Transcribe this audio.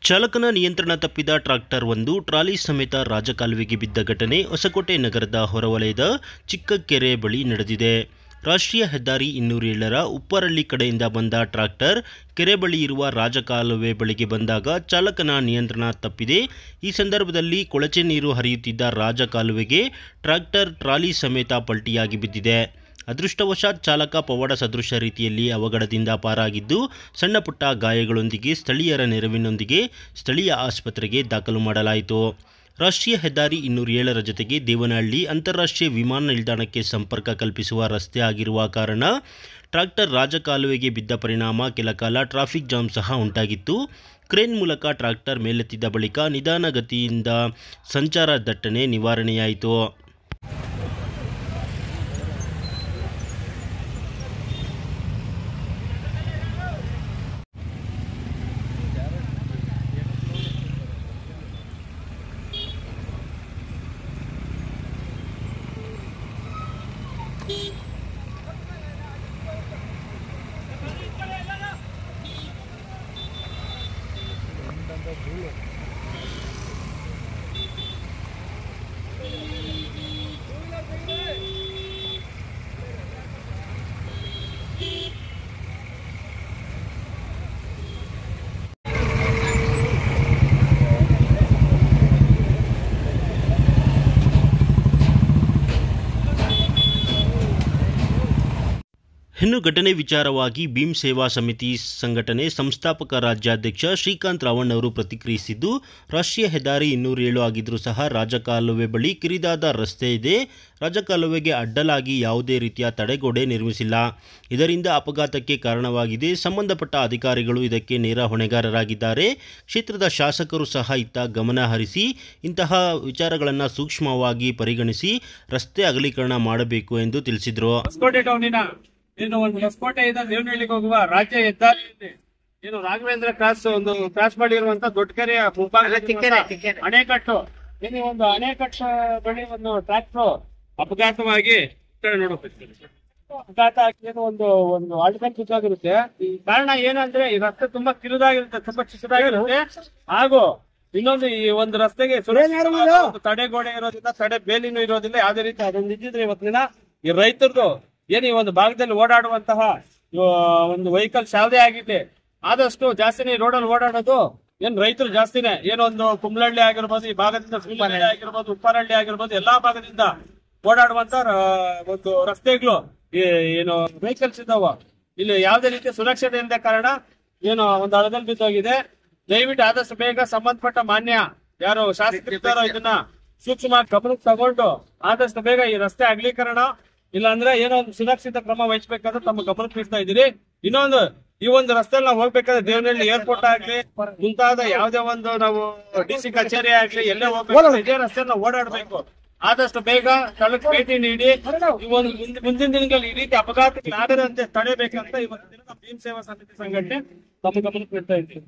ಚಾಲಕನ ನಿಯಂತ್ರಣ ತಪ್ಪಿದ ಟ್ರಾಕ್ಟರ್ ಒಂದು ಟ್ರಾಲಿ ಸಮೇತ ರಾಜಕಾಲುವೆಗೆ ಬಿದ್ದ ಘಟನೆ ಹೊಸಕೋಟೆ ನಗರದ ಹೊರವಲಯದ ಚಿಕ್ಕಕೆರೆ ಬಳಿ ನಡೆದಿದೆ. ರಾಷ್ಟ್ರೀಯ ಹೆದ್ದಾರಿ 207ರ ಉಪ್ಪರಳ್ಳಿ ಕಡೆಯಿಂದ ಬಂದ ಟ್ರಾಕ್ಟರ್ ಕೆರೆ ಬಳಿ ಇರುವ ರಾಜಕಾಲುವೆ ಬಳಿಗೆ ಬಂದಾಗ ಚಾಲಕನ ನಿಯಂತ್ರಣ ತಪ್ಪಿದೆ. ಈ ಸಂದರ್ಭದಲ್ಲಿ ಕೊಳಚೆ ನೀರು ಹರಿಯುತ್ತಿದ್ದ ರಾಜಕಾಲುವೆಗೆ ಟ್ರಾಕ್ಟರ್ ಟ್ರಾಲಿ ಸಮೇತ ಪಲ್ಟಿಯಾಗಿ ಬಿದ್ದಿದೆ. ಅದೃಷ್ಟವಶಾತ್ ಚಾಲಕ ಪವಾಡ ಸದೃಶ ರೀತಿಯಲ್ಲಿ ಅವಘಡದಿಂದ ಪಾರಾಗಿದ್ದು, ಸಣ್ಣ ಪುಟ್ಟ ಗಾಯಗಳೊಂದಿಗೆ ಸ್ಥಳೀಯರ ನೆರವಿನೊಂದಿಗೆ ಸ್ಥಳೀಯ ಆಸ್ಪತ್ರೆಗೆ ದಾಖಲು ಮಾಡಲಾಯಿತು. ರಾಷ್ಟ್ರೀಯ ಹೆದ್ದಾರಿ 207ರ ಜೊತೆಗೆ ದೇವನಹಳ್ಳಿ ಅಂತಾರಾಷ್ಟ್ರೀಯ ವಿಮಾನ ನಿಲ್ದಾಣಕ್ಕೆ ಸಂಪರ್ಕ ಕಲ್ಪಿಸುವ ರಸ್ತೆ ಆಗಿರುವ ಕಾರಣ ಟ್ರಾಕ್ಟರ್ ರಾಜಕಾಲುವೆಗೆ ಬಿದ್ದ ಪರಿಣಾಮ ಕೆಲಕಾಲ ಟ್ರಾಫಿಕ್ ಜಾಮ್ ಸಹ ಉಂಟಾಗಿತ್ತು. ಕ್ರೇನ್ ಮೂಲಕ ಟ್ರಾಕ್ಟರ್ ಮೇಲೆತ್ತಿದ ಬಳಿಕ ನಿಧಾನಗತಿಯಿಂದ ಸಂಚಾರ ದಟ್ಟಣೆ ನಿವಾರಣೆಯಾಯಿತು. ಇನ್ನು ಘಟನೆ ವಿಚಾರವಾಗಿ ಭೀಮ್ ಸೇವಾ ಸಮಿತಿ ಸಂಘಟನೆ ಸಂಸ್ಥಾಪಕ ರಾಜ್ಯಾಧ್ಯಕ್ಷ ಶ್ರೀಕಾಂತ್ ರಾವಣ್ ಅವರು ಪ್ರತಿಕ್ರಿಯಿಸಿದ್ದು, ರಾಷ್ಟ್ರೀಯ ಹೆದ್ದಾರಿ 207 ಆಗಿದ್ರೂ ಸಹ ರಾಜಕಾಲುವೆ ಬಳಿ ಕಿರಿದಾದ ರಸ್ತೆ ಇದೆ. ರಾಜಕಾಲುವೆಗೆ ಅಡ್ಡಲಾಗಿ ಯಾವುದೇ ರೀತಿಯ ತಡೆಗೋಡೆ ನಿರ್ಮಿಸಿಲ್ಲ. ಇದರಿಂದ ಅಪಘಾತಕ್ಕೆ ಕಾರಣವಾಗಿದೆ. ಸಂಬಂಧಪಟ್ಟ ಅಧಿಕಾರಿಗಳು ಇದಕ್ಕೆ ನೇರ ಹೊಣೆಗಾರರಾಗಿದ್ದಾರೆ. ಕ್ಷೇತ್ರದ ಶಾಸಕರು ಸಹ ಇತ್ತ ಗಮನ ಹರಿಸಿ ಇಂತಹ ವಿಚಾರಗಳನ್ನು ಸೂಕ್ಷ್ಮವಾಗಿ ಪರಿಗಣಿಸಿ ರಸ್ತೆ ಅಗಲೀಕರಣ ಮಾಡಬೇಕು ಎಂದು ತಿಳಿಸಿದರು. ಏನು ಒಂದು ಹೊಸಕೋಟೆಯಿಂದ ದೇವನಹಳ್ಳಿಗೆ ಹೋಗುವ ರಾಜ್ಯ ಹೆದ್ದಾರಿಯಲ್ಲಿ ಏನು ರಾಘವೇಂದ್ರ ಕ್ರಾಸ್ ಮಾಡಿರುವಂತ ದೊಡ್ಡಕೆರೆಯ ಅಣೆಕಟ್ಟು ಏನು ಒಂದು ಅಣೆಕಟ್ಟು ಬಳಿ ಒಂದು ಟ್ರಾಕ್ಟರ್ ಅಪಘಾತವಾಗಿ ಅಪಘಾತ ಏನು ಒಂದು ಆಲ್ಟರ್ ಚಿಕ್ಕಾಗಿರುತ್ತೆ. ಕಾರಣ ಏನಂದ್ರೆ ಈ ರಸ್ತೆ ತುಂಬಾ ಕಿರುದಾಗಿರುತ್ತೆ, ತುಂಬಾ ಚಿಕ್ಕದಾಗಿರುತ್ತೆ. ಹಾಗೂ ಇನ್ನೊಂದು ಈ ಒಂದು ರಸ್ತೆಗೆ ತಡೆಗೋಡೆ ಇರೋದ್ರಿಂದ ತಡೆ ಬೇಲಿನೂ ಇರೋದಿಲ್ಲ. ಯಾವುದೇ ರೀತಿ ಅದೊಂದು ಇದ್ದಿದ್ರೆ ಇವತ್ತಿನ ಈ ರೈತರದು ಏನು ಈ ಒಂದು ಭಾಗದಲ್ಲಿ ಓಡಾಡುವಂತಹ ಒಂದು ವೆಹಿಕಲ್ಸ್ ಯಾವುದೇ ಆಗಿದೆ ಆದಷ್ಟು ಜಾಸ್ತಿನೇ ರೋಡಲ್ಲಿ ಓಡಾಡೋದು ಏನ್ ರೈತರು ಜಾಸ್ತಿನೇ. ಏನೊಂದು ಕುಂಬ್ಳಹಳ್ಳಿ ಆಗಿರ್ಬೋದು, ಈ ಭಾಗದಿಂದ ಆಗಿರ್ಬೋದು, ಉಪ್ಪರಹಳ್ಳಿ ಆಗಿರ್ಬೋದು, ಎಲ್ಲಾ ಭಾಗದಿಂದ ಓಡಾಡುವಂತ ಒಂದು ರಸ್ತೆಗಳು ಏನು ವೆಹಿಕಲ್ಸ್ ಇದ್ದಾವ. ಇಲ್ಲಿ ಯಾವುದೇ ರೀತಿಯ ಸುರಕ್ಷತೆ ಇಲ್ಲದ ಕಾರಣ ಏನು ಒಂದು ಹಳದಲ್ಲಿ ಬಿದ್ದೋಗಿದೆ. ದಯವಿಟ್ಟು ಆದಷ್ಟು ಬೇಗ ಸಂಬಂಧಪಟ್ಟ ಮಾನ್ಯ ಯಾರು ಶಾಸಕರಿದ್ದಾರೋ ಇದನ್ನ ಸೂಕ್ಷ್ಮವಾಗಿ ಗಮನಕ್ಕೆ ತಗೊಂಡು ಆದಷ್ಟು ಬೇಗ ಈ ರಸ್ತೆ ಅಗಲೀಕರಣ ಇಲ್ಲ ಅಂದ್ರೆ ಏನೋ ಒಂದು ಸುರಕ್ಷಿತ ಕ್ರಮ ವಹಿಸಬೇಕಾದ್ರೆ ತಮ್ಮ ಗಮನಕ್ಕೆ ಇಡ್ತಾ ಇದ್ದೀರಿ. ಇನ್ನೊಂದು ಈ ಒಂದು ರಸ್ತೆಯಲ್ಲಿ ನಾವು ಹೋಗ್ಬೇಕಾದ್ರೆ ದೇವನಹಳ್ಳಿ ಏರ್ಪೋರ್ಟ್ ಆಗ್ಲಿ ಮುಂತಾದ ಯಾವುದೇ ಒಂದು ನಾವು DC ಕಚೇರಿ ಆಗ್ಲಿ ಎಲ್ಲೇ ಹೋಗ್ಬೇಕು ಇದೇ ರಸ್ತೆಯನ್ನ ಓಡಾಡ್ಬೇಕು. ಆದಷ್ಟು ಬೇಗ ಸ್ಥಳಕ್ಕೆ ಭೇಟಿ ನೀಡಿ ಈ ಒಂದು ಮುಂದಿನ ದಿನಗಳಲ್ಲಿ ಈ ರೀತಿ ಅಪಘಾತ ಆಗದಂತೆ ತಡೆಬೇಕಂತ ಇವತ್ತಿನ ಭೀಮ್ ಸೇವಾ ಸಮಿತಿ ಸಂಘಟನೆ ತಮ್ಮ ಗಮನಕ್ಕೆ ಇಡ್ತಾ ಇದ್ದೀವಿ.